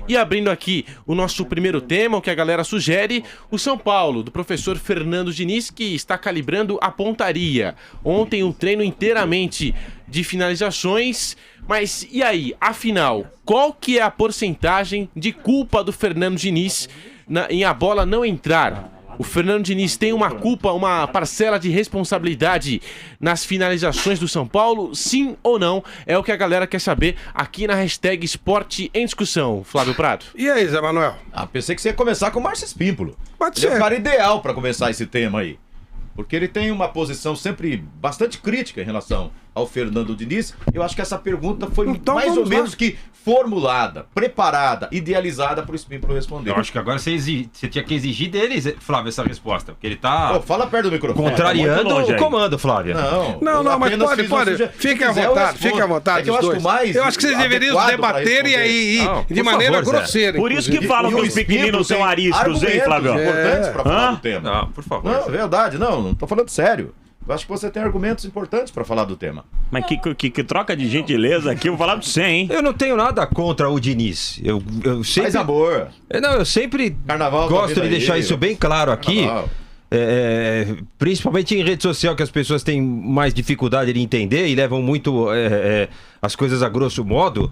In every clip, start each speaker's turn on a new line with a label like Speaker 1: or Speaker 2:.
Speaker 1: E abrindo aqui o nosso primeiro tema, o que a galera sugere, o São Paulo, do professor Fernando Diniz, que está calibrando a pontaria. Ontem um treino inteiramente de finalizações, mas e aí, afinal, qual que é a porcentagem de culpa do Fernando Diniz em a bola não entrar? O Fernando Diniz tem uma culpa, uma parcela de responsabilidade nas finalizações do São Paulo? Sim ou não? É o que a galera quer saber aqui na hashtag Esporte em Discussão. Flávio Prado.
Speaker 2: E aí, Zé Manuel?
Speaker 3: Pensei que você ia começar com o Márcio Espímpolo.
Speaker 2: Pode
Speaker 3: Ele é
Speaker 2: ser.
Speaker 3: o cara ideal para começar esse tema aí. Porque ele tem uma posição sempre bastante crítica em relação ao Fernando Diniz. Eu acho que essa pergunta foi
Speaker 2: Então,
Speaker 3: mais ou
Speaker 2: vamos lá.
Speaker 3: menos que formulada, preparada, idealizada para o Espímpolo responder.
Speaker 4: Eu acho que agora você tinha que exigir dele, Flávio, essa resposta. Porque ele tá
Speaker 3: Fala perto do microfone.
Speaker 4: contrariando
Speaker 5: tá muito longe
Speaker 4: o
Speaker 5: aí.
Speaker 4: comando, Flávio.
Speaker 2: Não, mas
Speaker 3: apenas
Speaker 2: pode.
Speaker 3: fiz uma sugestão.
Speaker 2: Fiquem à
Speaker 3: Se quiser, eu
Speaker 2: vontade,
Speaker 3: respondo.
Speaker 2: fiquem à vontade.
Speaker 3: É que eu
Speaker 2: os
Speaker 3: acho
Speaker 2: dois.
Speaker 3: que o mais
Speaker 2: Eu acho que vocês deveriam
Speaker 3: adequado
Speaker 2: debater
Speaker 3: pra
Speaker 2: e aí
Speaker 4: Não,
Speaker 2: de
Speaker 4: por
Speaker 2: maneira
Speaker 4: favor, Zé.
Speaker 2: grosseira.
Speaker 5: Por isso que
Speaker 2: inclusive.
Speaker 5: falam que os pequeninos são ariscos, hein, Flávio?
Speaker 3: Importantes para falar do tema.
Speaker 4: Não, por favor.
Speaker 3: Não, é verdade, não tô falando sério. Eu acho que você tem argumentos importantes para falar do tema.
Speaker 5: Mas que troca de gentileza aqui, eu vou falar pra você, hein?
Speaker 4: Eu não tenho nada contra o Diniz. Eu sempre.
Speaker 3: Faz amor.
Speaker 4: Não, eu sempre
Speaker 3: Carnaval tá
Speaker 4: gosto
Speaker 3: vindo
Speaker 4: de
Speaker 3: aí.
Speaker 4: deixar isso bem claro aqui.
Speaker 3: Carnaval.
Speaker 4: Principalmente em rede social, que as pessoas têm mais dificuldade de entender e levam muito as coisas a grosso modo.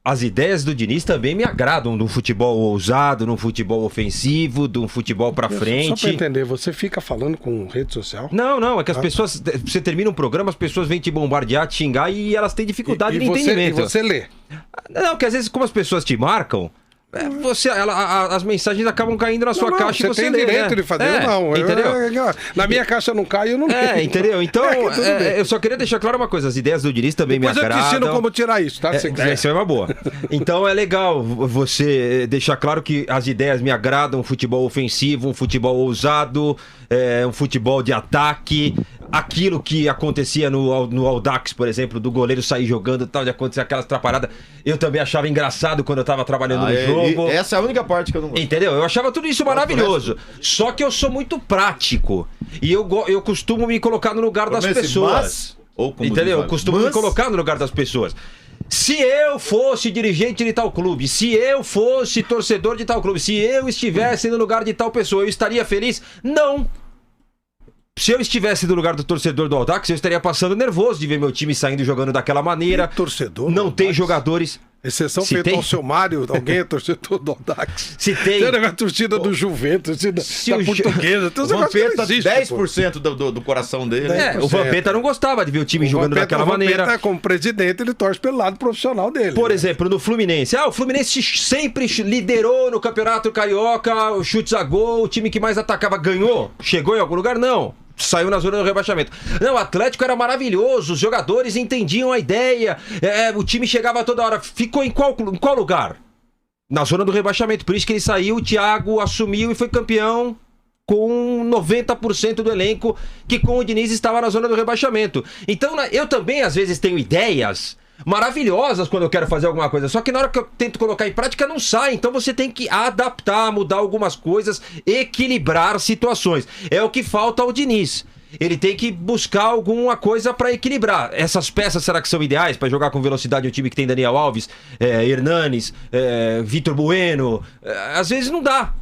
Speaker 4: As ideias do Diniz também me agradam, de um futebol ousado, de um futebol ofensivo, de um futebol pra
Speaker 2: Só
Speaker 4: frente.
Speaker 2: pra entender, você fica falando com rede social?
Speaker 4: Não, é que as pessoas. Você termina um programa, as pessoas vêm te bombardear, te xingar e elas têm dificuldade de
Speaker 2: você,
Speaker 4: entendimento.
Speaker 2: E você lê.
Speaker 4: Não, que às vezes, como as pessoas te marcam, as mensagens acabam caindo na sua caixa e você
Speaker 2: tem
Speaker 4: lê,
Speaker 2: direito
Speaker 4: né?
Speaker 2: de fazer, não.
Speaker 4: Entendeu?
Speaker 2: Na minha caixa não cai, eu não leio.
Speaker 4: Entendeu? Então,
Speaker 2: que tudo bem.
Speaker 4: eu só queria deixar claro uma coisa: as ideias do Diniz também
Speaker 2: Depois
Speaker 4: me
Speaker 2: eu te
Speaker 4: agradam.
Speaker 2: ensino como tirar isso, tá? Se você quiser.
Speaker 4: Isso é uma boa. Então é legal você deixar claro que as ideias me agradam, um futebol ofensivo, um futebol ousado, um futebol de ataque. Aquilo que acontecia no Audax, por exemplo, do goleiro sair jogando e tal, de acontecer aquelas atrapalhadas, eu também achava engraçado quando eu tava trabalhando no jogo.
Speaker 3: Essa é a única parte que eu não gosto.
Speaker 4: Entendeu? Eu achava tudo isso maravilhoso. Só que eu sou muito prático. E eu costumo me colocar no lugar das pessoas. Entendeu? Eu costumo me colocar no lugar das pessoas. Se eu fosse dirigente de tal clube, se eu fosse torcedor de tal clube, se eu estivesse no lugar de tal pessoa, eu estaria feliz? Não. Se eu estivesse no lugar do torcedor do Audax, eu estaria passando nervoso de ver meu time saindo jogando daquela maneira.
Speaker 2: Torcedor?
Speaker 4: Não tem jogadores.
Speaker 2: Exceção
Speaker 4: Se
Speaker 2: feita
Speaker 4: tem-
Speaker 2: ao seu Mário, alguém é torcedor do Audax.
Speaker 4: Se tem.
Speaker 2: Tem a torcida do Juventus, da
Speaker 4: o
Speaker 2: Portuguesa. Tem uns
Speaker 3: O
Speaker 2: negócios que não
Speaker 3: Vampeta,
Speaker 2: existe, pô.
Speaker 3: 10% do coração dele.
Speaker 4: O Vampeta não gostava de ver o time jogando daquela maneira.
Speaker 2: Como presidente, ele torce pelo lado profissional dele.
Speaker 4: Por
Speaker 2: né?
Speaker 4: exemplo, no Fluminense. O Fluminense sempre liderou no Campeonato Carioca, o chutes a gol, o time que mais atacava ganhou. Chegou em algum lugar? Não. Saiu na zona do rebaixamento. Não, o Atlético era maravilhoso, os jogadores entendiam a ideia, o time chegava toda hora. Ficou em qual lugar? Na zona do rebaixamento. Por isso que ele saiu, o Thiago assumiu e foi campeão com 90% do elenco que com o Diniz estava na zona do rebaixamento. Então eu também às vezes tenho ideias maravilhosas quando eu quero fazer alguma coisa, só que na hora que eu tento colocar em prática não sai, então você tem que adaptar, mudar algumas coisas, equilibrar situações. É o que falta ao Diniz. Ele tem que buscar alguma coisa para equilibrar. Essas peças será que são ideais para jogar com velocidade o time que tem Daniel Alves, Hernanes, Vitor Bueno? Às vezes não dá.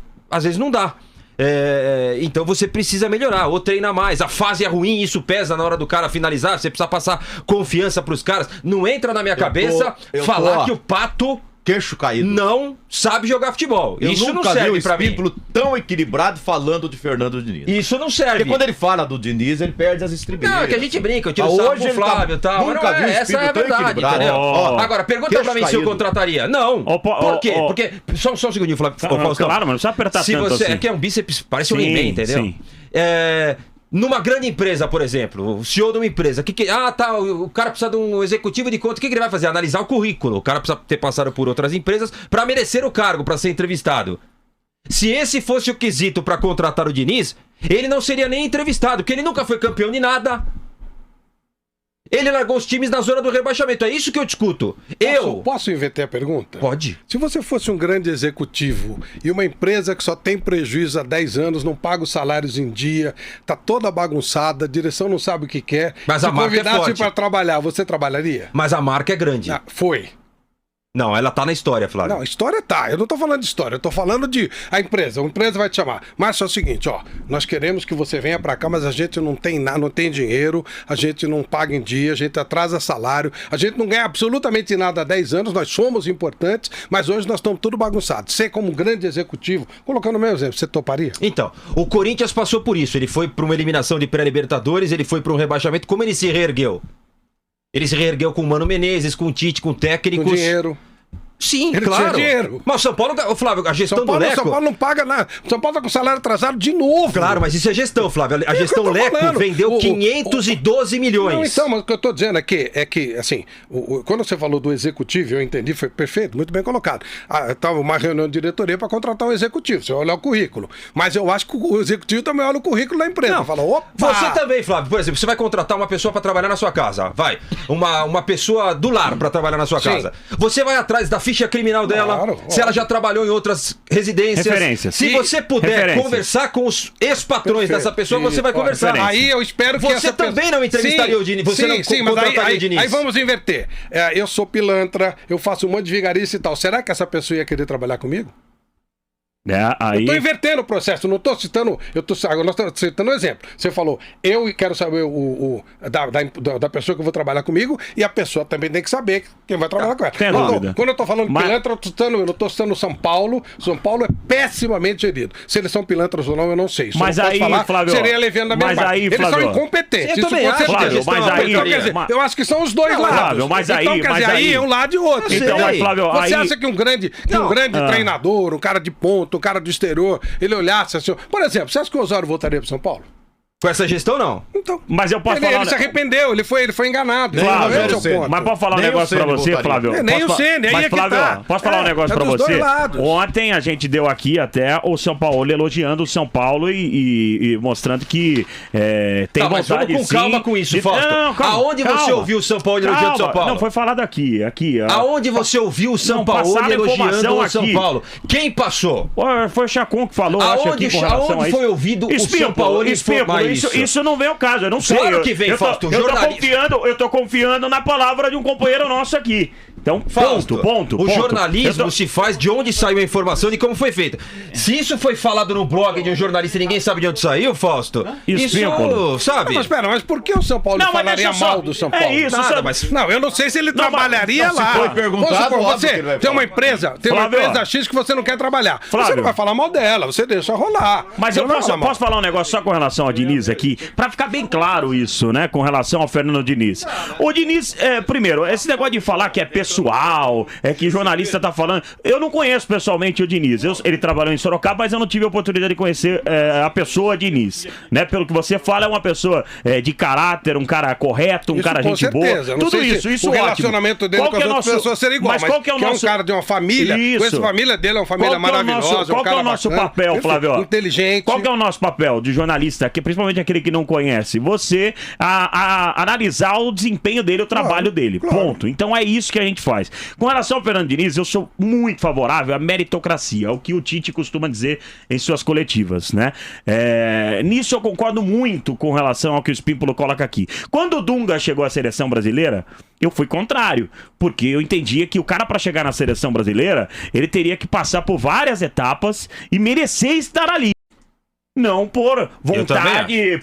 Speaker 4: Então você precisa melhorar ou treinar mais. A fase é ruim, isso pesa na hora do cara finalizar. Você precisa passar confiança pros caras. Não entra na minha cabeça falar que o Pato
Speaker 3: queixo caído.
Speaker 4: Não sabe jogar futebol.
Speaker 3: Eu
Speaker 4: Isso não
Speaker 3: nunca vi
Speaker 4: serve
Speaker 3: um
Speaker 4: pra mim.
Speaker 3: Espímpolo tão equilibrado falando de Fernando Diniz.
Speaker 4: Isso não serve.
Speaker 3: Porque quando ele fala do Diniz, ele perde as estribeiras.
Speaker 4: Não, é que a gente brinca, eu tiro
Speaker 3: Mas
Speaker 4: sarro
Speaker 3: hoje
Speaker 4: com o
Speaker 3: ele tá-
Speaker 4: Flávio e tal.
Speaker 3: nunca
Speaker 4: Não
Speaker 3: vi um
Speaker 4: essa é a
Speaker 3: espírito tão
Speaker 4: verdade,
Speaker 3: equilibrado.
Speaker 4: entendeu?
Speaker 5: Ó,
Speaker 4: Agora, pergunta
Speaker 3: queixo
Speaker 4: pra mim se eu
Speaker 3: caído.
Speaker 4: contrataria. Não. Por quê?
Speaker 5: ó.
Speaker 4: Porque. Só um segundinho, Flávio. Faustão.
Speaker 5: Claro, mas não precisa apertar
Speaker 4: Se
Speaker 5: tanto
Speaker 4: você
Speaker 5: assim.
Speaker 4: é que é um bíceps, parece um
Speaker 5: Sim,
Speaker 4: He-Man, entendeu?
Speaker 5: sim.
Speaker 4: Numa grande empresa, por exemplo, o CEO de uma empresa, o cara precisa de um executivo de conta, o que ele vai fazer? Analisar o currículo. O cara precisa ter passado por outras empresas para merecer o cargo, para ser entrevistado. Se esse fosse o quesito para contratar o Diniz, ele não seria nem entrevistado, porque ele nunca foi campeão de nada. Ele largou os times na zona do rebaixamento. É isso que eu discuto.
Speaker 2: Posso inverter a pergunta?
Speaker 4: Pode.
Speaker 2: Se você fosse um grande executivo e uma empresa que só tem prejuízo há 10 anos, não paga os salários em dia, tá toda bagunçada, a direção não sabe o que quer,
Speaker 4: Mas
Speaker 2: se
Speaker 4: a marca é
Speaker 2: convidasse
Speaker 4: forte.
Speaker 2: para trabalhar, você trabalharia?
Speaker 4: Mas a marca é grande.
Speaker 2: Foi.
Speaker 4: Não, ela tá na história, Flávio.
Speaker 2: Não, história tá. Eu não tô falando de história, eu tô falando de a empresa. A empresa vai te chamar. Mas é o seguinte, ó, nós queremos que você venha pra cá, mas a gente não tem nada, não tem dinheiro, a gente não paga em dia, a gente atrasa salário, a gente não ganha absolutamente nada há 10 anos, nós somos importantes, mas hoje nós estamos tudo bagunçados. Você, como grande executivo, colocando o meu exemplo, você toparia?
Speaker 4: Então, o Corinthians passou por isso. Ele foi pra uma eliminação de pré-Libertadores, ele foi pra um rebaixamento. Como ele se reergueu? Ele se reergueu com o Mano Menezes, com o Tite, com técnicos.
Speaker 2: Com dinheiro.
Speaker 4: Sim,
Speaker 2: Ele
Speaker 4: claro.
Speaker 2: tinha dinheiro.
Speaker 4: Mas o São Paulo, Flávio, a gestão do Leco...
Speaker 2: São Paulo não paga nada. São Paulo tá com salário atrasado de novo.
Speaker 4: Claro, mas isso é gestão, Flávio. A gestão
Speaker 2: que eu tô
Speaker 4: Leco
Speaker 2: falando.
Speaker 4: vendeu 512 milhões.
Speaker 2: Não, então, mas o que eu tô dizendo é que assim, quando você falou do executivo, eu entendi, foi perfeito, muito bem colocado. Tava uma reunião de diretoria para contratar um executivo, você vai olhar o currículo. Mas eu acho que o executivo também olha o currículo da empresa.
Speaker 4: Não,
Speaker 2: Fala, opa!
Speaker 4: você também, Flávio. Por exemplo, você vai contratar uma pessoa para trabalhar na sua casa. Vai. Uma pessoa do lar para trabalhar na sua
Speaker 2: Sim.
Speaker 4: casa. Você vai atrás da ficha criminal dela,
Speaker 2: Claro,
Speaker 4: se ela já trabalhou em outras residências.
Speaker 5: Referências.
Speaker 4: Se você puder
Speaker 5: Referências.
Speaker 4: conversar com os ex-patrões
Speaker 2: Perfeito.
Speaker 4: dessa pessoa, você vai
Speaker 2: Ó,
Speaker 4: conversar.
Speaker 5: referência.
Speaker 2: Aí eu espero que
Speaker 4: Você
Speaker 2: essa pessoa...
Speaker 4: também não entrevistaria o Diniz, você não
Speaker 2: mas
Speaker 4: contrataria o Diniz.
Speaker 2: aí vamos inverter. Eu sou pilantra, eu faço um monte de vigarice e tal. Será que essa pessoa ia querer trabalhar comigo?
Speaker 5: Aí...
Speaker 2: Eu tô invertendo o processo, não tô citando. Nós estamos citando um exemplo. Você falou, eu quero saber da pessoa que eu vou trabalhar comigo, e a pessoa também tem que saber quem vai trabalhar com ela.
Speaker 5: Tem dúvida.
Speaker 2: Quando eu tô falando
Speaker 5: Mas-
Speaker 2: pilantra, eu não tô citando São Paulo. São Paulo é pessimamente gerido. Se eles são pilantras ou não, eu não sei. Isso
Speaker 5: Mas
Speaker 2: eu não posso
Speaker 5: aí,
Speaker 2: falar,
Speaker 5: Flávio,
Speaker 2: seria levando da minha
Speaker 5: mas
Speaker 2: parte.
Speaker 5: aí,
Speaker 2: Eles são
Speaker 5: Flávio,
Speaker 2: incompetentes.
Speaker 4: eu também
Speaker 2: com
Speaker 4: acho que a
Speaker 2: certeza.
Speaker 4: gestão
Speaker 5: Flávio, mas aí-
Speaker 2: Então, quer dizer, eu acho que são os dois lados.
Speaker 5: Flávio, mas
Speaker 2: então,
Speaker 5: aí-
Speaker 2: quer
Speaker 5: mas
Speaker 2: dizer, aí
Speaker 5: aí-
Speaker 2: é um lado e outro.
Speaker 5: Então, mas, Flávio,
Speaker 2: Você
Speaker 5: aí-
Speaker 2: acha que um grande treinador, um cara de ponto, um cara do exterior, ele olhasse assim... Por exemplo, você acha que o Osório voltaria pro São Paulo?
Speaker 4: Com essa gestão, não.
Speaker 2: Então,
Speaker 5: Mas eu posso
Speaker 2: ele
Speaker 5: falar...
Speaker 2: se arrependeu, ele foi enganado.
Speaker 5: Flávio,
Speaker 2: Esse é o
Speaker 3: Ceni.
Speaker 2: ponto.
Speaker 5: Mas posso falar um
Speaker 3: Nem o
Speaker 5: negócio pra
Speaker 3: Ceni
Speaker 5: você,
Speaker 3: voltaria.
Speaker 5: Flávio?
Speaker 2: Nem
Speaker 5: Posso
Speaker 2: o Ceni, aí
Speaker 5: Mas,
Speaker 2: é que
Speaker 5: Flávio,
Speaker 2: tá.
Speaker 5: posso falar um negócio
Speaker 2: É
Speaker 5: pra
Speaker 2: dos
Speaker 5: você?
Speaker 2: dois lados.
Speaker 5: Ontem a gente deu aqui até o São Paulo elogiando o São Paulo e mostrando que tem
Speaker 4: Tá, mas
Speaker 5: vontade
Speaker 4: vamos com
Speaker 5: sim,
Speaker 4: calma com isso,
Speaker 5: de-
Speaker 4: Fausto.
Speaker 5: Não, calma,
Speaker 4: Aonde você
Speaker 5: calma.
Speaker 4: ouviu o São Paulo elogiando o São Paulo?
Speaker 5: Não, foi falado aqui. Ó.
Speaker 4: Aonde você ouviu o São
Speaker 5: Não,
Speaker 4: Paulo
Speaker 5: passaram
Speaker 4: elogiando
Speaker 5: informação
Speaker 4: o São
Speaker 5: aqui.
Speaker 4: Paulo? Quem passou?
Speaker 5: Foi o Chacon que falou, acho aqui com relação
Speaker 4: aonde
Speaker 5: a isso.
Speaker 4: foi ouvido o São Paulo informar isso?
Speaker 5: Isso não vem ao caso, eu não sei.
Speaker 4: Claro que vem, Fausto, jornalista.
Speaker 5: Eu tô confiando na palavra de um companheiro nosso aqui. Então,
Speaker 4: Fausto,
Speaker 5: ponto.
Speaker 4: o jornalismo
Speaker 5: Eu tô-
Speaker 4: se faz de onde saiu a informação e como foi feita. Se isso foi falado no blog de um jornalista e ninguém sabe de onde saiu, Fausto, isso,
Speaker 5: Espírito.
Speaker 4: sabe?
Speaker 2: Mas pera, mas por que o São Paulo
Speaker 5: Não, mas
Speaker 2: falaria
Speaker 5: deixa eu só-
Speaker 2: mal do São
Speaker 5: é
Speaker 2: Paulo?
Speaker 5: isso,
Speaker 2: Nada,
Speaker 5: só-
Speaker 2: mas não, eu não sei se ele
Speaker 5: Não,
Speaker 2: trabalharia
Speaker 5: mas- não,
Speaker 2: lá.
Speaker 5: se
Speaker 3: foi perguntado,
Speaker 2: Vamos supor,
Speaker 3: óbvio que
Speaker 2: você
Speaker 3: ele vai
Speaker 2: tem uma
Speaker 3: falar.
Speaker 2: empresa, tem uma
Speaker 5: Flávio,
Speaker 2: empresa X que você não quer trabalhar. Você
Speaker 5: Flávio.
Speaker 2: não vai falar mal dela, você deixa rolar.
Speaker 5: Mas
Speaker 2: Você
Speaker 5: eu
Speaker 2: não vai
Speaker 5: posso,
Speaker 2: falar mal.
Speaker 5: posso falar um negócio só com relação ao Diniz aqui, pra ficar bem claro isso, né, com relação ao Fernando Diniz. O Diniz, primeiro, esse negócio de falar que é pessoal, que jornalista tá falando, eu não conheço pessoalmente o Diniz. Ele trabalhou em Sorocaba, mas eu não tive a oportunidade de conhecer a pessoa Diniz, né? Pelo que você fala, é uma pessoa de caráter, um cara correto, um
Speaker 2: Isso
Speaker 5: cara
Speaker 2: com
Speaker 5: gente
Speaker 2: certeza.
Speaker 5: boa.
Speaker 2: Não
Speaker 5: Tudo
Speaker 2: sei se
Speaker 5: isso
Speaker 2: o
Speaker 5: ótimo.
Speaker 2: relacionamento dele
Speaker 5: Qual
Speaker 2: com
Speaker 5: que
Speaker 2: as
Speaker 5: é
Speaker 2: outras
Speaker 5: nosso-
Speaker 2: pessoas seria igual.
Speaker 5: Mas qual que é o nosso...
Speaker 2: um cara de uma família, com essa
Speaker 5: Isso.
Speaker 2: família dele é uma família
Speaker 5: Qual que é o
Speaker 2: maravilhosa,
Speaker 5: nosso-
Speaker 2: um
Speaker 5: qual que é
Speaker 2: cara
Speaker 5: o nosso
Speaker 2: bacana,
Speaker 5: papel,
Speaker 2: perfeito,
Speaker 5: Flávio?
Speaker 2: inteligente.
Speaker 5: Qual que é o nosso papel de jornalista, que principalmente aquele que não conhece? Você analisar o desempenho dele, o trabalho dele.
Speaker 2: claro.
Speaker 5: Ponto. Então é isso que a gente faz. Com relação ao Fernando Diniz, eu sou muito favorável à meritocracia, o que o Tite costuma dizer em suas coletivas, né? Nisso eu concordo muito com relação ao que o Espímpolo coloca aqui. Quando o Dunga chegou à seleção brasileira, eu fui contrário, porque eu entendia que o cara, para chegar na seleção brasileira, ele teria que passar por várias etapas e merecer estar ali. Não por vontade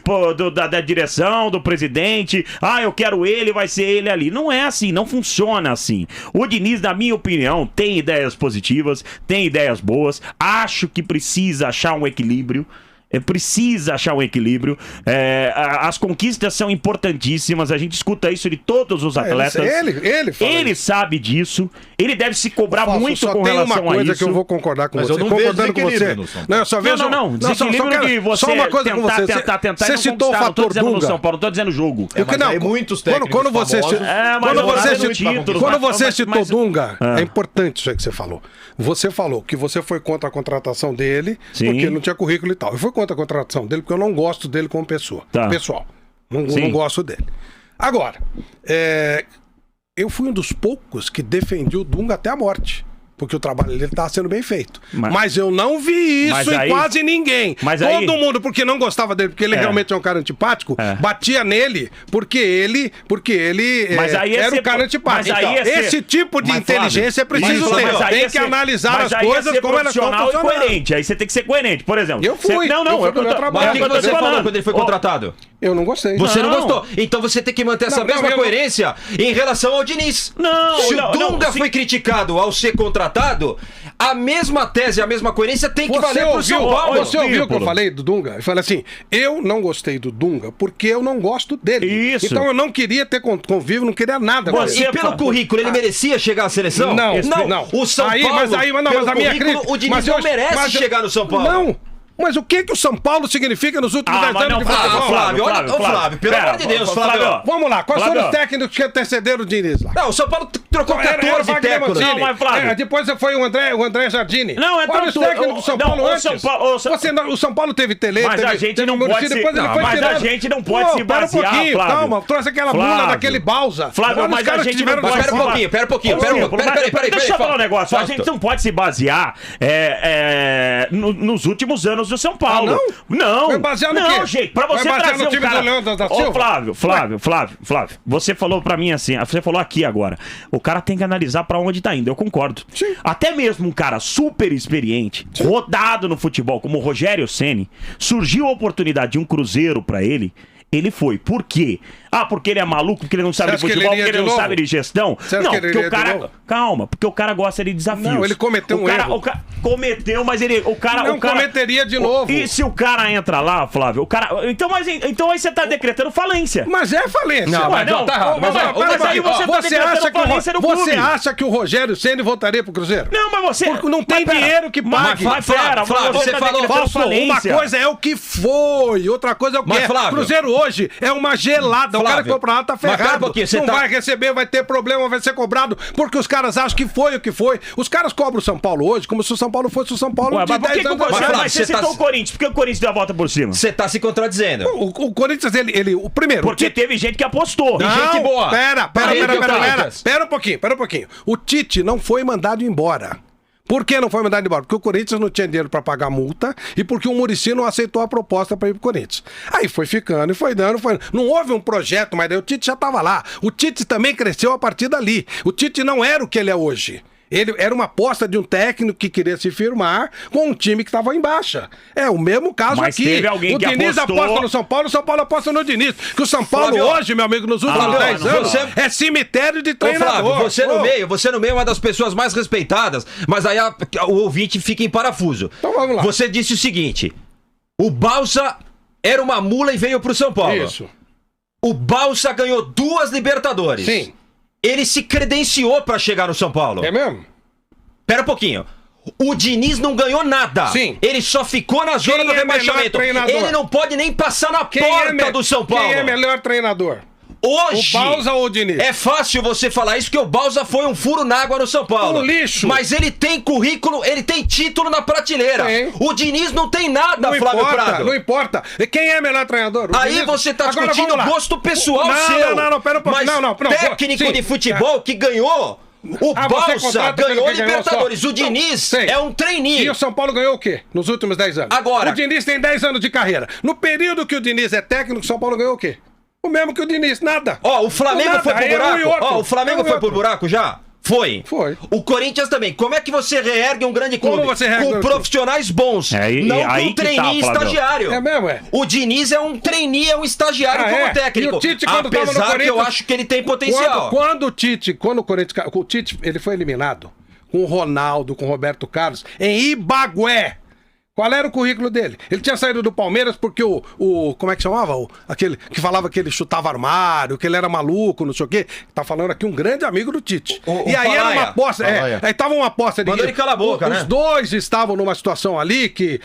Speaker 5: da direção, do presidente. Eu quero ele, vai ser ele ali. Não é assim, não funciona assim. O Diniz, na minha opinião, tem ideias positivas, tem ideias boas. Acho que precisa achar um equilíbrio. Precisa achar um equilíbrio. As conquistas são importantíssimas. A gente escuta isso de todos os atletas.
Speaker 2: Ele fala
Speaker 5: Ele
Speaker 2: isso.
Speaker 5: sabe disso. Ele deve se cobrar
Speaker 2: Fausto,
Speaker 5: muito
Speaker 2: só
Speaker 5: com
Speaker 2: tem
Speaker 5: relação
Speaker 2: uma coisa
Speaker 5: a isso.
Speaker 2: que eu vou concordar com
Speaker 3: Mas
Speaker 2: você.
Speaker 3: eu não vejo
Speaker 2: Concordando com você.
Speaker 3: desequilíbrio no São Paulo.
Speaker 2: Não, eu só vejo.
Speaker 5: Não. Desequilíbrio de você
Speaker 2: só uma coisa com você.
Speaker 5: tentar
Speaker 2: Você
Speaker 5: e não
Speaker 2: citou o
Speaker 5: conquistar. Não tô
Speaker 2: fator
Speaker 5: dizendo no
Speaker 2: Dunga.
Speaker 5: São Paulo, não tô dizendo jogo.
Speaker 3: Mas
Speaker 2: não,
Speaker 3: aí muitos técnicos
Speaker 2: quando você
Speaker 3: famosos...
Speaker 5: mas
Speaker 2: quando
Speaker 5: eu
Speaker 2: você
Speaker 5: tô dando
Speaker 2: citou
Speaker 5: títulos,
Speaker 2: quando
Speaker 5: mas-
Speaker 2: você
Speaker 5: mas-
Speaker 2: citou
Speaker 5: mas-
Speaker 2: Dunga,
Speaker 5: Ah.
Speaker 2: é importante isso aí que você falou. Você falou que você foi contra a contratação dele
Speaker 5: Sim.
Speaker 2: porque não tinha currículo e tal. Eu fui contra a contratação dele porque eu não gosto dele como pessoa.
Speaker 5: Tá.
Speaker 2: Pessoal. Não
Speaker 5: Sim.
Speaker 2: gosto dele. Agora, eu fui um dos poucos que defendi o Dunga até a morte. porque o trabalho dele estava sendo bem feito. Mas eu não vi isso em quase ninguém. Todo mundo, porque não gostava dele, porque ele realmente é um cara antipático, batia nele, porque ele era um cara antipático. Esse tipo de inteligência é preciso ter. Tem que analisar as coisas como elas estão funcionando.
Speaker 5: Coerente. Aí você tem que ser coerente. Por exemplo,
Speaker 2: eu fui.
Speaker 5: Não,
Speaker 4: o que você falou quando ele foi contratado?
Speaker 2: Eu não gostei.
Speaker 4: Você não gostou. Então você tem que manter essa mesma coerência em relação ao Diniz. Se o Dunga foi criticado ao ser contratado, a mesma tese, a mesma coerência tem que valer pro São Paulo.
Speaker 2: Você ouviu o que eu falei do Dunga? Eu falei assim, eu não gostei do Dunga porque eu não gosto dele.
Speaker 5: Isso.
Speaker 2: Então eu não queria ter convívio, não queria nada com ele.
Speaker 4: E pelo currículo, ele merecia chegar à seleção?
Speaker 2: Não.
Speaker 4: O São Paulo,
Speaker 2: mas a minha crítica,
Speaker 4: o Diniz não merece chegar no São Paulo.
Speaker 2: Não. Mas o que o São Paulo significa nos últimos 10 anos de futebol?
Speaker 4: Flávio, pelo amor de Deus, Flávio.
Speaker 2: Vamos lá, quais foram os técnicos que antecederam o Diniz lá?
Speaker 4: Não, o São Paulo trocou 14 técnicos.
Speaker 5: Não, mas Flávio.
Speaker 2: Depois foi o André Jardini.
Speaker 5: Não,
Speaker 2: olha os técnicos do São Paulo antes. O São Paulo teve Tele,
Speaker 5: mas a gente não pode se... Mas a gente não pode se basear, Flávio.
Speaker 2: Calma, trouxe aquela bula daquele Balsa.
Speaker 5: Flávio, mas a gente não pode se...
Speaker 4: Pera um pouquinho.
Speaker 5: Deixa eu falar um negócio. A gente não pode se basear nos últimos anos do São Paulo. Não.
Speaker 2: Vai basear no quê?
Speaker 5: Não, gente, pra você trazer
Speaker 2: no time do Leão da Silva?
Speaker 5: Flávio, você falou pra mim assim, você falou aqui agora, o cara tem que analisar pra onde tá indo, eu concordo.
Speaker 2: Sim.
Speaker 5: Até mesmo um cara super experiente, rodado no futebol, como o Rogério Ceni, surgiu a oportunidade de um Cruzeiro pra ele foi. Por quê? Porque ele é maluco, porque ele não sabe de futebol, porque ele não sabe de gestão? Não, porque o cara... Calma, porque o cara gosta de desafios.
Speaker 2: Não, ele cometeu um erro.
Speaker 5: Cometeu, mas ele... O cara
Speaker 2: cometeria de novo.
Speaker 5: E se o cara entra lá, Flávio, o cara... Então aí você tá decretando falência.
Speaker 2: Mas é falência.
Speaker 5: Não, mas não, tá errado. Mas aí você tá decretando falência no clube.
Speaker 2: Você acha que o Rogério Ceni voltaria pro Cruzeiro?
Speaker 5: Não, mas você...
Speaker 2: Porque não tem dinheiro que pague.
Speaker 5: Flávio, você falou...
Speaker 2: Uma coisa é o que foi, outra coisa é o que é. Cruzeiro hoje é uma gelada. O cara que compra lá tá ferrado. Não vai receber, vai ter problema, vai ser cobrado, porque os caras acham que foi o que foi. Os caras cobram o São Paulo hoje como se o São Paulo fosse o São Paulo de 10 anos atrás.
Speaker 5: Mas você citou o Corinthians, por que o Corinthians deu a volta por cima?
Speaker 4: Você tá se contradizendo.
Speaker 2: O Corinthians, o primeiro...
Speaker 5: Porque teve gente que apostou.
Speaker 2: Não,
Speaker 5: gente boa.
Speaker 2: Pera um pouquinho. O Tite não foi mandado embora. Por que não foi mandado embora? Porque o Corinthians não tinha dinheiro para pagar multa e porque o Muricy não aceitou a proposta para ir pro Corinthians. Aí foi ficando e foi dando. Não houve um projeto, mas daí o Tite já estava lá. O Tite também cresceu a partir dali. O Tite não era o que ele é hoje. Ele era uma aposta de um técnico que queria se firmar com um time que estava em baixa. É o mesmo caso
Speaker 5: mas
Speaker 2: aqui.
Speaker 5: Teve alguém
Speaker 2: o
Speaker 5: que
Speaker 2: Diniz
Speaker 5: apostou...
Speaker 2: aposta no São Paulo, o São Paulo aposta no Diniz. Que o São Paulo
Speaker 4: Flávio,
Speaker 2: hoje, meu amigo, nos últimos 10 anos, é cemitério de treinador.
Speaker 4: Flávio, você no meio é uma das pessoas mais respeitadas, mas aí o ouvinte fica em parafuso.
Speaker 2: Então vamos lá.
Speaker 4: Você disse o seguinte: o Balsa era uma mula e veio pro São Paulo.
Speaker 2: Isso.
Speaker 4: O Balsa ganhou 2 Libertadores.
Speaker 2: Sim.
Speaker 4: Ele se credenciou pra chegar no São Paulo.
Speaker 2: É mesmo?
Speaker 4: Pera um pouquinho. O Diniz não ganhou nada.
Speaker 2: Sim.
Speaker 4: Ele só ficou na zona do rebaixamento. Ele não pode nem passar na porta do São Paulo.
Speaker 2: Quem é melhor treinador?
Speaker 4: Hoje,
Speaker 2: o Balsa ou o Diniz?
Speaker 4: É fácil você falar isso, porque o Balsa foi um furo na água no São Paulo.
Speaker 2: Um lixo.
Speaker 4: Mas ele tem currículo, ele tem título na prateleira.
Speaker 2: Tem.
Speaker 4: O Diniz não tem nada,
Speaker 2: não
Speaker 4: Flávio
Speaker 2: importa,
Speaker 4: Prado.
Speaker 2: Não importa. Quem é melhor treinador?
Speaker 4: Aí Diniz? Você tá discutindo o gosto pessoal seu.
Speaker 2: Não, pera um pouco.
Speaker 4: Mas técnico de futebol que ganhou... O Balsa ganhou Libertadores. O Diniz é um trainee.
Speaker 2: E o São Paulo ganhou o quê? Nos últimos 10 anos.
Speaker 4: Agora.
Speaker 2: O Diniz tem 10 anos de carreira. No período que o Diniz é técnico, o São Paulo ganhou o quê? O mesmo que o Diniz, nada.
Speaker 4: O Flamengo foi pro buraco. O Flamengo foi pro buraco já? Foi. O Corinthians também. Como é que você reergue um grande clube? Com profissionais bons. Não com trainee
Speaker 5: estagiário.
Speaker 2: É mesmo, é.
Speaker 4: O Diniz é um trainee, é um estagiário como técnico.
Speaker 2: E o Tite, quando
Speaker 4: apesar
Speaker 2: tava no Corinthians,
Speaker 4: que eu acho que ele tem potencial.
Speaker 2: Quando o Tite, ele foi eliminado com o Ronaldo, com o Roberto Carlos, em Ibagué. Qual era o currículo dele? Ele tinha saído do Palmeiras porque como é que chamava? Aquele que falava que ele chutava armário, que ele era maluco, não sei o quê. Tá falando aqui um grande amigo do Tite. E aí era uma aposta. Aí tava uma aposta de.
Speaker 4: Mandou ele calar a boca, né?
Speaker 2: Os dois estavam numa situação ali que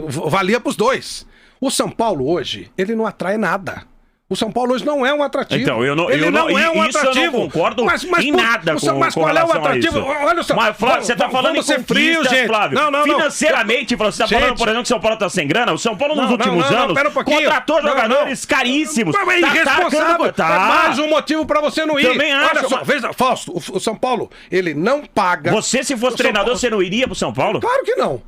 Speaker 2: valia pros dois. O São Paulo hoje, ele não atrai nada. O São Paulo hoje não é um atrativo.
Speaker 5: Então,
Speaker 2: Ele não é um
Speaker 5: isso
Speaker 2: atrativo.
Speaker 5: eu não concordo em nada
Speaker 2: mas
Speaker 5: com
Speaker 2: qual é o
Speaker 5: relação a
Speaker 2: atrativo?
Speaker 5: isso.
Speaker 2: Olha só.
Speaker 5: Mas, Flávio, você tá falando em
Speaker 2: ser frio,
Speaker 5: conquistas,
Speaker 2: gente.
Speaker 5: Flávio.
Speaker 2: Não.
Speaker 5: Financeiramente, você tá falando,
Speaker 2: Gente.
Speaker 5: por exemplo, que o São Paulo tá sem grana. O São Paulo nos últimos anos
Speaker 2: pera um pouquinho.
Speaker 5: contratou
Speaker 2: Não,
Speaker 5: jogadores caríssimos.
Speaker 2: Mas é irresponsável. É mais um motivo pra você não ir.
Speaker 5: Também acho,
Speaker 2: Olha só,
Speaker 5: mas-
Speaker 2: veja, Fausto, o São Paulo, ele não paga.
Speaker 5: Você, se fosse treinador, você não iria pro São Paulo?
Speaker 2: Claro que não.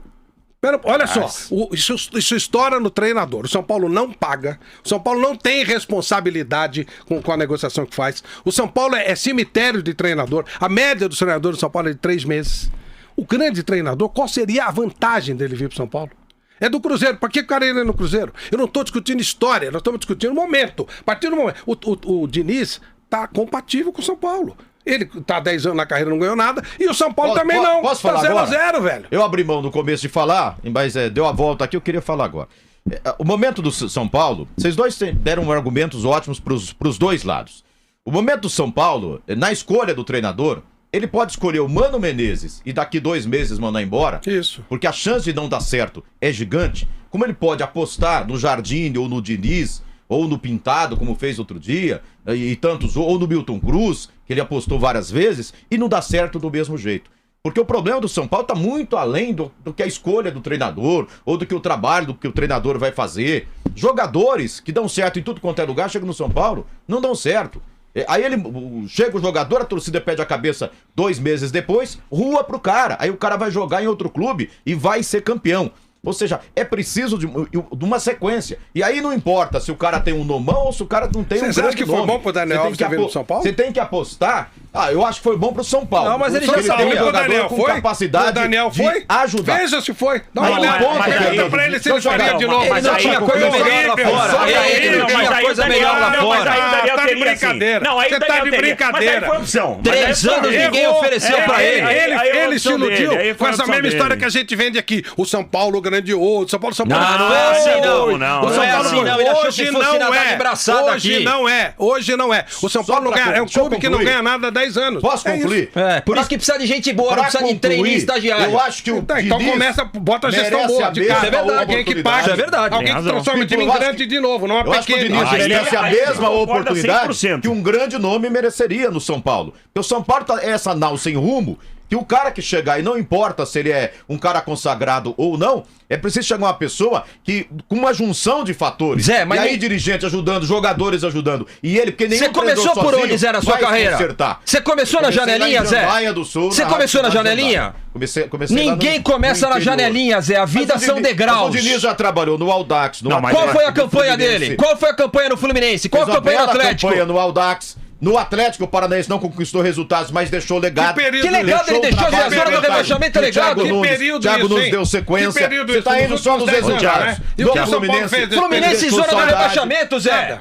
Speaker 2: Olha só, isso estoura no treinador. O São Paulo não paga. O São Paulo não tem responsabilidade com a negociação que faz. O São Paulo é cemitério de treinador. A média dos treinadores do São Paulo é de 3 meses. O grande treinador, qual seria a vantagem dele vir para São Paulo? É do Cruzeiro. Para que o cara iria no Cruzeiro? Eu não estou discutindo história, nós estamos discutindo momento. A partir do momento. O Diniz está compatível com o São Paulo. Ele tá há 10 anos na carreira, não ganhou nada. E o São Paulo também não.
Speaker 3: Posso falar
Speaker 2: tá 0 a
Speaker 3: agora?
Speaker 2: 0, velho.
Speaker 3: Eu abri mão no começo de falar, mas deu a volta aqui, eu queria falar agora. O momento do São Paulo, vocês dois deram argumentos ótimos pros dois lados. O momento do São Paulo, na escolha do treinador, ele pode escolher o Mano Menezes e daqui 2 meses mandar embora.
Speaker 2: Isso.
Speaker 3: Porque a chance de não dar certo é gigante. Como ele pode apostar no Jardim ou no Diniz, ou no Pintado, como fez outro dia, e tantos, ou no Milton Cruz, que ele apostou várias vezes, e não dá certo do mesmo jeito. Porque o problema do São Paulo está muito além do que a escolha do treinador, ou do que o trabalho do que o treinador vai fazer. Jogadores que dão certo em tudo quanto é lugar, chegam no São Paulo, não dão certo. Aí chega o jogador, a torcida pede a cabeça 2 meses depois, rua pro cara. Aí o cara vai jogar em outro clube e vai ser campeão. Ou seja, é preciso de uma sequência. E aí não importa se o cara tem um nomão ou se o cara não tem um grande nome.
Speaker 2: Você acha que foi bom pro Daniel Alves ter vindo pro São Paulo?
Speaker 3: Você tem que apostar. Eu acho que foi bom pro São Paulo.
Speaker 4: Não, mas ele já
Speaker 3: tem
Speaker 4: sabia.
Speaker 3: um
Speaker 2: O
Speaker 3: jogador
Speaker 2: Daniel
Speaker 3: com
Speaker 2: foi?
Speaker 3: capacidade
Speaker 2: O Daniel
Speaker 3: de
Speaker 2: foi?
Speaker 3: ajudar.
Speaker 2: Veja se foi. Dá uma
Speaker 5: Não,
Speaker 2: olhada.
Speaker 5: mas aí-
Speaker 2: Pergunta pra ele se ele faria de novo.
Speaker 4: Ele não tinha coisa melhor lá fora. Ele não tinha coisa melhor lá fora.
Speaker 2: Tá de brincadeira. Você tá de brincadeira.
Speaker 5: Mas aí foi opção.
Speaker 4: 3 anos ninguém ofereceu pra ele.
Speaker 2: Ele se iludiu com essa mesma história que a gente vende aqui. O São Paulo grandioso. São Paulo.
Speaker 4: Não é assim não.
Speaker 5: Não,
Speaker 2: O São
Speaker 4: é
Speaker 2: Paulo
Speaker 4: assim não. Ele achou
Speaker 2: hoje
Speaker 4: que fosse
Speaker 2: não
Speaker 4: nadar de
Speaker 2: é.
Speaker 4: braçada
Speaker 2: Hoje
Speaker 4: aqui.
Speaker 2: não é. Hoje não é. O São Paulo não ganha. É um
Speaker 3: Deixa eu
Speaker 2: clube que não
Speaker 3: concluir.
Speaker 2: ganha nada há 10 anos.
Speaker 3: Posso
Speaker 2: É isso.
Speaker 3: concluir?
Speaker 4: Por isso que precisa de gente boa, não
Speaker 3: Pra
Speaker 4: precisa de
Speaker 3: concluir,
Speaker 4: treininho estagiário.
Speaker 3: eu acho que o
Speaker 2: Então
Speaker 3: Diniz
Speaker 2: começa, bota a gestão
Speaker 3: merece
Speaker 2: boa
Speaker 3: a
Speaker 2: de
Speaker 3: mesma
Speaker 2: cara.
Speaker 4: É verdade.
Speaker 2: Alguém que
Speaker 3: oportunidade.
Speaker 2: paga.
Speaker 4: Isso é verdade.
Speaker 2: Alguém
Speaker 5: Tem
Speaker 2: que
Speaker 5: razão.
Speaker 2: transforma o time em
Speaker 3: Eu acho
Speaker 2: grande de novo, não é
Speaker 3: Eu acho que o
Speaker 2: pequeno.
Speaker 3: Diniz merece a
Speaker 5: aí
Speaker 3: mesma
Speaker 5: concorda
Speaker 3: oportunidade
Speaker 5: 100%.
Speaker 3: que um grande nome mereceria no São Paulo. Porque o São Paulo é essa nau sem rumo, que o cara que chegar, e não importa se ele é um cara consagrado ou não, é preciso chegar uma pessoa que, com uma junção de fatores,
Speaker 4: Zé, mas
Speaker 3: e aí
Speaker 4: nem-
Speaker 3: dirigente ajudando, jogadores ajudando, e ele, porque nenhum
Speaker 4: Você começou
Speaker 3: treinador
Speaker 4: por
Speaker 3: sozinho
Speaker 4: onde, Zé, na sua
Speaker 3: vai
Speaker 4: carreira?
Speaker 3: consertar.
Speaker 4: Você começou na
Speaker 3: Comecei lá
Speaker 4: janelinha,
Speaker 3: em
Speaker 4: Zé?
Speaker 3: Jandaia do Sul,
Speaker 4: Você
Speaker 3: na
Speaker 4: começou na
Speaker 3: Rádio
Speaker 4: janelinha?
Speaker 3: Jandaia. Comecei lá
Speaker 4: Ninguém
Speaker 3: no
Speaker 4: começa na
Speaker 3: interior.
Speaker 4: janelinha, Zé. A vida
Speaker 3: Mas o
Speaker 4: são
Speaker 3: Diniz-
Speaker 4: degraus.
Speaker 3: mas o Diniz já trabalhou no Audax, no
Speaker 5: Não, mas-
Speaker 4: Qual foi a
Speaker 3: Atlético, no
Speaker 4: campanha
Speaker 3: Fluminense.
Speaker 4: dele? Qual foi a campanha no Fluminense? Qual a
Speaker 3: Fez uma
Speaker 4: campanha no
Speaker 3: bela
Speaker 4: Atlético?
Speaker 3: campanha no Audax. No Atlético Paranaense não conquistou resultados, mas deixou legado.
Speaker 2: Que período
Speaker 4: Que legado ele
Speaker 3: o
Speaker 4: deixou,
Speaker 3: trabalho
Speaker 4: Zé? A zona do
Speaker 3: que
Speaker 4: rebaixamento é
Speaker 3: o
Speaker 4: legal.
Speaker 3: Thiago
Speaker 4: Que
Speaker 3: Nunes,
Speaker 2: período
Speaker 3: Thiago
Speaker 2: isso,
Speaker 3: Nunes
Speaker 2: hein?
Speaker 3: deu sequência.
Speaker 2: Que período
Speaker 3: Você
Speaker 2: isso
Speaker 3: tá
Speaker 2: nos
Speaker 3: indo só nos
Speaker 2: últimos 10 anos,
Speaker 3: resultados.
Speaker 2: né? E o que o São Paulo
Speaker 3: Fluminense-
Speaker 2: fez?
Speaker 4: Fluminense
Speaker 3: deixou
Speaker 4: zona do
Speaker 3: saudade.
Speaker 4: rebaixamento, Zé.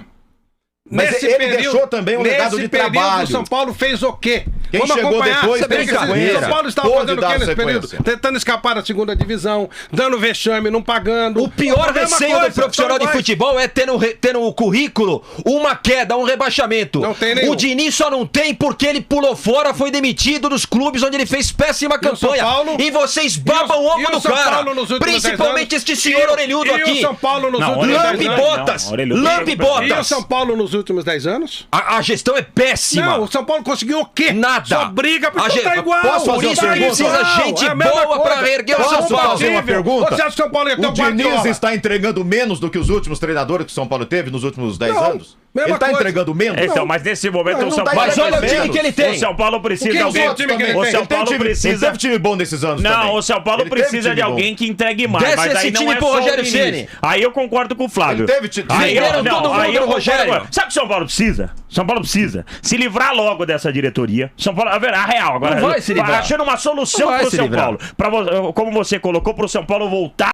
Speaker 3: Mas ele deixou também um legado de trabalho.
Speaker 2: O São Paulo fez o quê?
Speaker 3: Quem
Speaker 2: Vamos
Speaker 3: chegou
Speaker 2: acompanhar.
Speaker 3: depois
Speaker 2: Você
Speaker 3: tem
Speaker 2: vê que
Speaker 3: sequência.
Speaker 2: o São Paulo estava
Speaker 3: Pôde
Speaker 2: fazendo o
Speaker 3: dar
Speaker 2: quê nesse
Speaker 3: sequência.
Speaker 2: período? Tentando escapar da segunda divisão, dando vexame, não pagando.
Speaker 4: O pior
Speaker 2: A mesma
Speaker 4: receio do
Speaker 2: coisa,
Speaker 4: profissional
Speaker 2: então
Speaker 4: de
Speaker 2: vai.
Speaker 4: futebol é ter no currículo uma queda, um rebaixamento.
Speaker 2: Não tem nenhum.
Speaker 4: O Diniz só não tem porque ele pulou fora, foi demitido dos clubes onde ele fez péssima
Speaker 2: E o São
Speaker 4: campanha.
Speaker 2: Paulo?
Speaker 4: E vocês babam o
Speaker 2: E
Speaker 4: ovo
Speaker 2: o
Speaker 4: do
Speaker 2: São
Speaker 4: cara.
Speaker 2: Paulo nos últimos 10
Speaker 4: Principalmente
Speaker 2: anos?
Speaker 4: este senhor orelhudo
Speaker 2: E
Speaker 4: aqui.
Speaker 2: o São Paulo nos
Speaker 5: Não,
Speaker 2: últimos 10
Speaker 4: Lampe
Speaker 2: anos?
Speaker 4: Botas.
Speaker 5: Não, Orelhudo.
Speaker 4: Lampe
Speaker 2: E o
Speaker 4: Botas.
Speaker 2: São Paulo nos últimos 10 anos?
Speaker 4: A gestão é péssima.
Speaker 2: Não, o São Paulo conseguiu o quê?
Speaker 4: Nada.
Speaker 2: Só briga porque tá igual.
Speaker 3: Posso fazer
Speaker 4: Por
Speaker 3: uma
Speaker 4: isso que
Speaker 3: pergunta?
Speaker 4: precisa gente
Speaker 2: É a mesma
Speaker 4: boa
Speaker 2: coisa.
Speaker 4: pra reerguer o
Speaker 3: Posso
Speaker 4: São Paulo.
Speaker 3: fazer uma pergunta?
Speaker 2: Você acha que o São Paulo ia ter
Speaker 3: O
Speaker 2: um Guardiola?
Speaker 3: Diniz está entregando menos do que os últimos treinadores que o São Paulo teve nos últimos 10
Speaker 2: Não,
Speaker 3: anos?
Speaker 2: mesma
Speaker 3: Ele está
Speaker 2: coisa.
Speaker 3: entregando menos?
Speaker 5: Então, mas nesse momento
Speaker 3: Não,
Speaker 5: o
Speaker 3: não
Speaker 5: São
Speaker 3: tá
Speaker 5: Paulo.
Speaker 4: Mas olha o
Speaker 3: entregando
Speaker 4: time que ele tem.
Speaker 5: O São Paulo precisa
Speaker 2: O que
Speaker 5: de
Speaker 2: os
Speaker 5: alguém.
Speaker 2: outros time que ele
Speaker 5: O
Speaker 2: tem?
Speaker 5: São Paulo
Speaker 3: Ele
Speaker 5: precisa.
Speaker 3: teve time bom nesses anos
Speaker 5: Não,
Speaker 3: também.
Speaker 5: o São Paulo
Speaker 3: Ele teve
Speaker 5: precisa
Speaker 3: time
Speaker 5: de
Speaker 3: bom.
Speaker 5: alguém que entregue mais.
Speaker 4: Desce
Speaker 5: Mas aí
Speaker 4: esse
Speaker 5: não
Speaker 4: time
Speaker 5: é
Speaker 4: pro
Speaker 5: só o
Speaker 4: Rogério
Speaker 5: Diniz.
Speaker 4: Ceni.
Speaker 5: Aí eu concordo com o Flávio.
Speaker 3: Ele teve time-
Speaker 5: Aí
Speaker 4: Venderam todo mundo
Speaker 5: aí eu
Speaker 4: pro
Speaker 5: concordo
Speaker 4: Rogério.
Speaker 5: agora. Sabe o que o São Paulo precisa? São Paulo precisa se livrar logo dessa diretoria. São Paulo, a real agora.
Speaker 4: Não vai se livrar.
Speaker 5: Achando uma solução
Speaker 4: Não vai
Speaker 5: pro
Speaker 4: se
Speaker 5: São
Speaker 4: livrar.
Speaker 5: Paulo. Como você colocou, pro São Paulo voltar.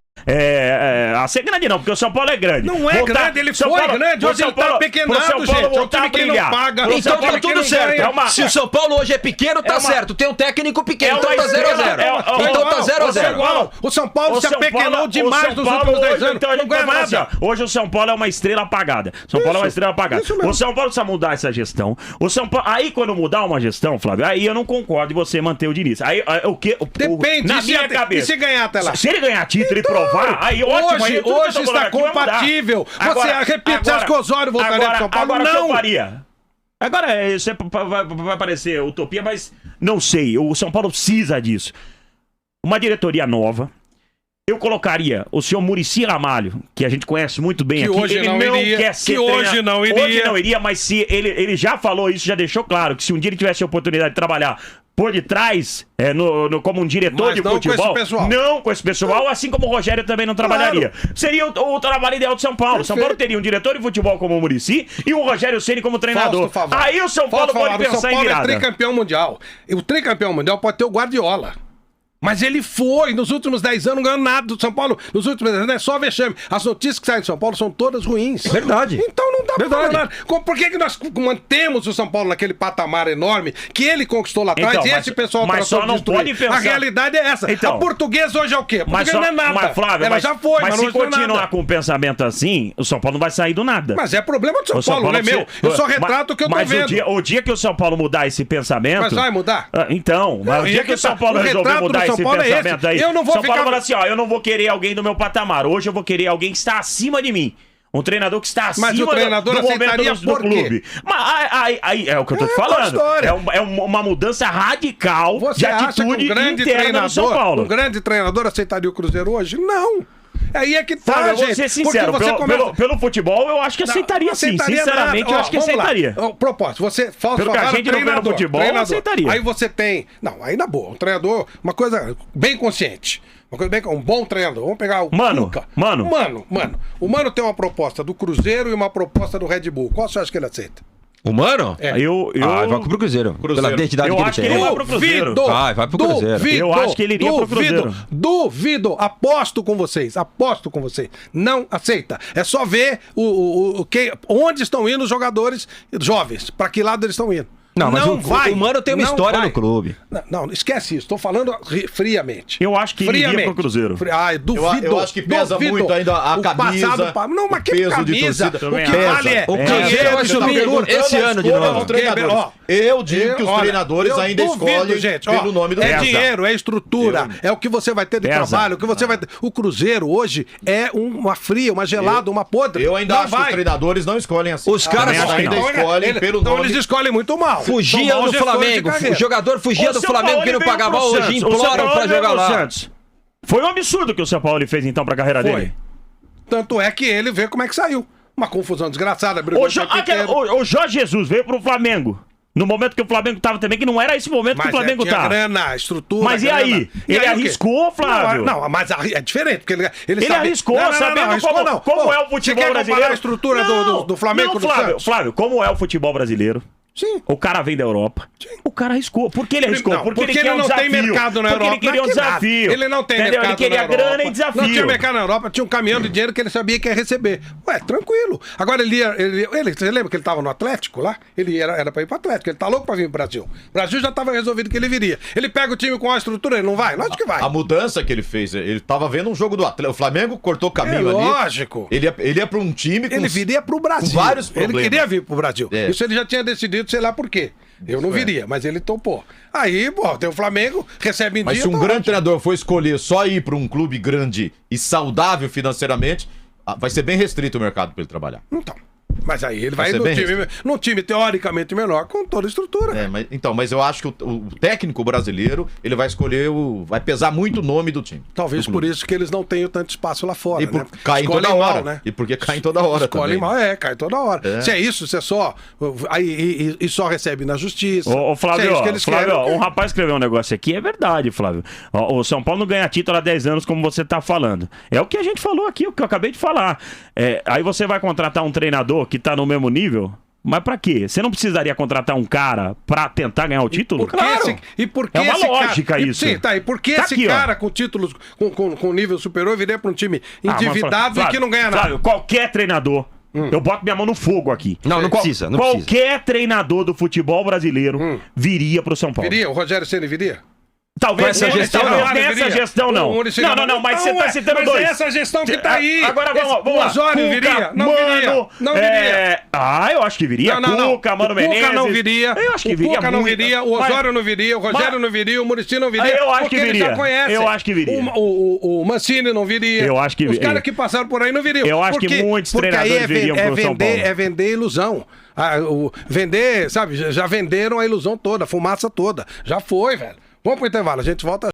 Speaker 5: A ser grande não, porque o São Paulo é grande.
Speaker 2: Não é grande, ele
Speaker 5: São
Speaker 2: foi
Speaker 5: Paulo-
Speaker 2: grande,
Speaker 5: pro
Speaker 2: hoje
Speaker 5: São
Speaker 2: ele tá
Speaker 5: Paulo-
Speaker 2: pequenado,
Speaker 5: pro São Paulo
Speaker 2: gente, é um
Speaker 5: voltar
Speaker 2: time
Speaker 5: a
Speaker 2: que não
Speaker 5: brilhar.
Speaker 2: paga.
Speaker 5: Pro São
Speaker 4: Então
Speaker 5: Paulo
Speaker 4: tá
Speaker 5: que
Speaker 4: tudo
Speaker 5: não
Speaker 4: certo.
Speaker 5: ganha. É uma-
Speaker 4: Se o São Paulo hoje é pequeno, tá
Speaker 5: É uma-
Speaker 4: certo. Tem um técnico pequeno,
Speaker 5: É
Speaker 4: então
Speaker 5: uma
Speaker 4: tá 0 a 0.
Speaker 5: estrela,
Speaker 4: Então tá 0 a 0.
Speaker 2: O São Paulo
Speaker 5: O
Speaker 2: se
Speaker 5: São
Speaker 2: apequenou
Speaker 5: Paulo-
Speaker 2: demais
Speaker 5: o São
Speaker 2: nos
Speaker 5: Paulo
Speaker 2: últimos 10
Speaker 5: hoje,
Speaker 2: anos.
Speaker 5: então a gente
Speaker 2: Não ganha
Speaker 5: vai falar
Speaker 2: nada.
Speaker 5: assim, ó, hoje o São Paulo é uma estrela apagada. São Paulo é uma estrela apagada.
Speaker 2: isso mesmo.
Speaker 5: O São Paulo precisa mudar essa gestão. O São Paulo, aí quando mudar uma gestão, Flávio, aí eu não concordo de você manter o Diniz. Aí o que?
Speaker 2: Depende,
Speaker 5: na
Speaker 2: e se
Speaker 5: minha
Speaker 2: até-
Speaker 5: cabeça.
Speaker 2: e se ganhar até lá?
Speaker 5: Se ele ganhar título e
Speaker 2: Então,
Speaker 5: renovar, aí ótimo.
Speaker 2: Hoje,
Speaker 5: aí tudo que eu tô
Speaker 2: hoje
Speaker 5: falando
Speaker 2: está
Speaker 5: aqui vai mudar.
Speaker 2: compatível. Você repete, você acha que o Osório voltaria pro São Paulo?
Speaker 5: Agora o que eu
Speaker 2: Não.
Speaker 5: faria? Agora, isso vai parecer utopia, mas não sei. O São Paulo precisa disso. Uma diretoria nova. Eu colocaria o senhor Muricy Ramalho, que a gente conhece muito bem
Speaker 2: Que
Speaker 5: aqui.
Speaker 2: hoje
Speaker 5: Ele
Speaker 2: não iria,
Speaker 5: quer ser
Speaker 2: que hoje não iria.
Speaker 5: Hoje não iria, mas se ele já falou isso, já deixou claro que se um dia ele tivesse a oportunidade de trabalhar por detrás, como um diretor
Speaker 2: Mas
Speaker 5: de
Speaker 2: não com
Speaker 5: futebol,
Speaker 2: esse pessoal.
Speaker 5: não com esse pessoal, assim como o Rogério também não trabalharia. Seria o trabalho ideal de São Paulo. São Paulo teria um diretor de futebol como o Muricy e o Rogério Ceni como treinador. Aí o São Paulo pode pensar em virada.
Speaker 2: O São Paulo é tricampeão mundial. E o tricampeão mundial pode ter o Guardiola. Mas ele foi, nos últimos 10 anos, não ganhou nada do São Paulo. Nos últimos 10 anos é só vexame. As notícias que saem de São Paulo são todas ruins.
Speaker 4: Verdade.
Speaker 2: Então não dá pra falar nada. Por que nós mantemos o São Paulo naquele patamar enorme que ele conquistou lá atrás?
Speaker 5: Então,
Speaker 2: E
Speaker 5: mas-
Speaker 2: esse pessoal
Speaker 5: mas
Speaker 2: tratou
Speaker 5: só
Speaker 2: de
Speaker 5: não
Speaker 2: destruir?
Speaker 5: pode pensar-
Speaker 2: A realidade é essa.
Speaker 5: Então,
Speaker 2: a portuguesa hoje é o quê? A
Speaker 5: Mas,
Speaker 2: portuguesa não é nada.
Speaker 5: mas, Flávio,
Speaker 2: Ela
Speaker 5: mas,
Speaker 2: já foi,
Speaker 5: mas
Speaker 2: mas
Speaker 5: se
Speaker 2: hoje não é
Speaker 5: continuar
Speaker 2: nada.
Speaker 5: com um pensamento assim, o São Paulo não vai sair do nada.
Speaker 2: Mas é problema do
Speaker 5: O
Speaker 2: São Paulo, não é meu.
Speaker 5: precisa-
Speaker 2: Eu só retrato o que eu tô
Speaker 5: mas
Speaker 2: vendo.
Speaker 5: o dia que o São Paulo mudar esse pensamento...
Speaker 2: Mas vai mudar?
Speaker 5: Então, mas o dia que o São Paulo
Speaker 2: o
Speaker 5: resolver
Speaker 2: retrato
Speaker 5: mudar
Speaker 2: do São
Speaker 5: esse
Speaker 2: Paulo é
Speaker 5: pensamento
Speaker 2: esse.
Speaker 5: aí...
Speaker 2: Eu não vou
Speaker 5: São Paulo
Speaker 2: ficar-
Speaker 5: fala assim, ó, eu não vou querer alguém do meu patamar. Hoje eu vou querer alguém que está acima de mim. Um treinador que está acima
Speaker 2: Mas o treinador
Speaker 5: do momento
Speaker 2: aceitaria
Speaker 5: do
Speaker 2: por quê?
Speaker 5: clube. Mas aí é o que eu tô te falando.
Speaker 2: história.
Speaker 5: É uma mudança radical
Speaker 2: Você
Speaker 5: de
Speaker 2: acha que
Speaker 5: atitude
Speaker 2: um grande
Speaker 5: interna do São
Speaker 2: treinador,
Speaker 5: Paulo.
Speaker 2: um grande treinador aceitaria o Cruzeiro hoje? Não. Aí é que tá,
Speaker 5: Flávio, eu vou
Speaker 2: gente.
Speaker 5: ser sincero,
Speaker 2: Porque você começa...
Speaker 5: pelo futebol eu acho que aceitaria sim. Sinceramente,
Speaker 2: nada.
Speaker 5: eu acho que
Speaker 2: Vamos lá.
Speaker 5: aceitaria.
Speaker 2: Ó, propósito, você fala
Speaker 5: Pelo que a gente não vê no futebol, eu aceitaria.
Speaker 2: Aí você tem... Não, aí na boa, um treinador, uma coisa bem consciente. Uma coisa bem... Um bom treinador. Vamos pegar o Cuca.
Speaker 5: Mano.
Speaker 2: O Mano tem uma proposta do Cruzeiro e uma proposta do Red Bull. Qual você acha que ele aceita?
Speaker 4: O Mano?
Speaker 2: É.
Speaker 5: Eu
Speaker 4: vai pro Cruzeiro. Pela identidade
Speaker 5: Eu
Speaker 4: que ele
Speaker 5: acho
Speaker 4: tem.
Speaker 5: que ele vai pro Cruzeiro.
Speaker 4: Vai pro Cruzeiro.
Speaker 5: Eu acho que ele iria pro Cruzeiro.
Speaker 2: Duvido. Aposto com vocês. Não aceita. É só ver onde estão indo os jogadores jovens. Pra que lado eles estão indo.
Speaker 4: Não, mas
Speaker 2: vai.
Speaker 4: o Mano tem uma
Speaker 2: Não
Speaker 4: história
Speaker 2: vai.
Speaker 4: no clube.
Speaker 2: Não, esquece isso. Tô falando friamente.
Speaker 5: Eu acho que ele iria pro Cruzeiro.
Speaker 2: Duvido.
Speaker 3: Eu acho que pesa muito ainda a
Speaker 2: O
Speaker 3: camisa,
Speaker 2: passado, não, mas
Speaker 3: o
Speaker 2: que
Speaker 3: peso
Speaker 2: camisa?
Speaker 3: de torcida.
Speaker 2: O que
Speaker 5: Pesa.
Speaker 2: vale é
Speaker 4: O Cruzeiro
Speaker 2: dinheiro
Speaker 4: vai
Speaker 2: de
Speaker 4: subir
Speaker 2: torcedor.
Speaker 4: esse ano de novo.
Speaker 3: Eu digo que os treinadores ainda escolhem pelo nome do
Speaker 2: É
Speaker 5: Pesa.
Speaker 2: dinheiro, é estrutura, é o que você vai ter de
Speaker 5: Pesa.
Speaker 2: trabalho, o que você vai ter. O Cruzeiro hoje é uma fria, uma gelada, uma podre.
Speaker 3: Eu ainda
Speaker 2: Não
Speaker 3: acho que os
Speaker 2: vai.
Speaker 3: treinadores não escolhem assim.
Speaker 4: Os caras
Speaker 3: Eles ainda
Speaker 5: não.
Speaker 3: escolhem pelo
Speaker 2: Então
Speaker 3: nome.
Speaker 2: eles escolhem muito mal.
Speaker 4: Fugia
Speaker 2: São
Speaker 4: do
Speaker 2: maus gestores
Speaker 4: Flamengo.
Speaker 2: de carreira.
Speaker 4: O jogador fugia
Speaker 5: O
Speaker 4: do
Speaker 5: São
Speaker 4: Flamengo
Speaker 5: Paulo
Speaker 4: que não
Speaker 5: veio
Speaker 4: pagava
Speaker 5: pro
Speaker 4: hoje.
Speaker 5: Santos. O São
Speaker 4: Imploram
Speaker 5: Paulo
Speaker 4: pra
Speaker 5: veio
Speaker 4: jogar
Speaker 5: pro
Speaker 4: lá.
Speaker 5: Santos. Foi um absurdo que o São Paulo fez então pra carreira
Speaker 2: Foi.
Speaker 5: dele.
Speaker 2: Tanto é que ele vê como é que saiu. Uma confusão desgraçada, brigou
Speaker 5: O Jorge Jesus veio pro Flamengo. No momento que o Flamengo tava também, que não era esse momento que o Flamengo
Speaker 2: tinha
Speaker 5: tá.
Speaker 2: grana, estrutura.
Speaker 5: Mas e
Speaker 2: grana.
Speaker 5: aí? Ele
Speaker 2: o quê?
Speaker 5: arriscou, Flávio?
Speaker 2: Não, mas é diferente, porque ele sabe...
Speaker 5: arriscou, sabendo como é o futebol
Speaker 2: Você quer
Speaker 5: brasileiro.
Speaker 2: comparar a estrutura do Flamengo
Speaker 5: não,
Speaker 2: do
Speaker 5: Flávio,
Speaker 2: Santos?
Speaker 5: Flávio, como é o futebol brasileiro?
Speaker 2: Sim.
Speaker 5: O cara vem da Europa.
Speaker 2: Sim.
Speaker 5: O cara arriscou. Por que ele arriscou?
Speaker 2: Não,
Speaker 5: porque ele
Speaker 2: ele
Speaker 5: quer um
Speaker 2: não
Speaker 5: desafio.
Speaker 2: tem mercado na
Speaker 5: Porque
Speaker 2: Europa.
Speaker 5: ele queria um
Speaker 2: Não, que nada.
Speaker 5: desafio.
Speaker 2: Ele não tem
Speaker 5: Entendeu?
Speaker 2: mercado
Speaker 5: Ele queria
Speaker 2: na Europa.
Speaker 5: grana e desafio.
Speaker 2: Não tinha mercado na Europa, tinha um caminhão de dinheiro que ele sabia que ia receber. Ué, tranquilo. Agora você lembra que ele tava no Atlético lá? Ele era pra ir pro Atlético, ele tá louco pra vir pro Brasil. O Brasil já tava resolvido que ele viria. Ele pega o time com a estrutura, ele não vai? Lógico que vai.
Speaker 3: A mudança que ele fez, ele tava vendo um jogo do Atlético. O Flamengo cortou caminho ali.
Speaker 2: Lógico.
Speaker 3: Ele ia pra um time com
Speaker 2: Ele viria pro Brasil.
Speaker 3: com vários problemas.
Speaker 2: Ele queria vir pro Brasil.
Speaker 3: É.
Speaker 2: Isso ele já tinha decidido, sei lá por quê. Eu não viria, mas ele topou. Aí, pô, tem o Flamengo, recebe em
Speaker 3: Mas
Speaker 2: dia...
Speaker 3: se um
Speaker 2: tá
Speaker 3: grande
Speaker 2: ótimo.
Speaker 3: treinador for escolher só ir para um clube grande e saudável financeiramente, vai ser bem restrito o mercado para ele trabalhar.
Speaker 2: Então, mas aí ele vai
Speaker 3: ser bem
Speaker 2: num time teoricamente menor, com toda a estrutura.
Speaker 3: Mas eu acho que o técnico brasileiro, ele vai escolher vai pesar muito o nome do time.
Speaker 2: Talvez
Speaker 3: do
Speaker 2: por
Speaker 3: clube.
Speaker 2: isso que eles não tenham tanto espaço lá fora,
Speaker 3: E
Speaker 2: né?
Speaker 3: cai em
Speaker 2: Escolhem
Speaker 3: toda hora,
Speaker 2: mal, né?
Speaker 3: E porque cai em toda hora
Speaker 2: Escolhem
Speaker 3: também.
Speaker 2: mal, cai toda hora.
Speaker 3: É.
Speaker 2: Se é isso, se é só... Aí, e só recebe na justiça.
Speaker 5: Ô, Flávio,
Speaker 2: se é isso que eles
Speaker 5: Flávio,
Speaker 2: querem,
Speaker 5: um rapaz escreveu um negócio aqui, é verdade, Flávio. O São Paulo não ganha título há 10 anos, como você tá falando. É o que a gente falou aqui, o que eu acabei de falar. Aí você vai contratar um treinador que tá no mesmo nível, mas pra quê? Você não precisaria contratar um cara pra tentar ganhar o título?
Speaker 2: Por que
Speaker 5: É uma
Speaker 2: esse
Speaker 5: lógica
Speaker 2: cara,
Speaker 5: isso.
Speaker 2: Sim, tá. E por que
Speaker 5: Tá
Speaker 2: esse
Speaker 5: aqui, ó.
Speaker 2: cara com títulos, com nível superior, viria pra um time
Speaker 5: Mas,
Speaker 2: endividado
Speaker 5: Flávio,
Speaker 2: e que não ganha nada?
Speaker 5: Flávio, qualquer treinador, eu boto minha mão no fogo aqui.
Speaker 4: Não precisa, não precisa.
Speaker 5: Qualquer treinador do futebol brasileiro viria pro São Paulo.
Speaker 2: Viria? O Rogério Ceni viria?
Speaker 5: Talvez
Speaker 4: Com essa gestão, não.
Speaker 5: nessa gestão não. Não, mas você tá citando dois.
Speaker 2: É essa gestão que tá aí.
Speaker 5: Agora vamos
Speaker 2: O
Speaker 5: lá.
Speaker 2: Osório
Speaker 5: Cuca,
Speaker 2: viria? Não
Speaker 5: Mano,
Speaker 2: viria. Não viria.
Speaker 5: eu acho que viria.
Speaker 2: Não.
Speaker 5: Cuca, Mano
Speaker 2: O Cuca
Speaker 5: Menezes.
Speaker 2: não viria.
Speaker 5: Eu acho que
Speaker 2: o
Speaker 5: viria
Speaker 2: Cuca não
Speaker 5: muito.
Speaker 2: viria. O Osório não viria. O Rogério não viria. O Muricy não viria.
Speaker 5: Eu acho
Speaker 2: porque
Speaker 5: que
Speaker 2: eles
Speaker 5: viria.
Speaker 2: já conhecem.
Speaker 5: Eu acho que viria.
Speaker 2: O Mancini não viria.
Speaker 5: Eu acho que
Speaker 2: Os
Speaker 5: viria.
Speaker 2: caras que passaram por aí não viriam.
Speaker 5: Eu acho que muitos treinadores
Speaker 2: aí
Speaker 5: viriam pro São Paulo.
Speaker 2: É vender ilusão. Vender, sabe? Já venderam a ilusão toda, a fumaça toda. Já foi, velho. Vamos pro intervalo, a gente volta.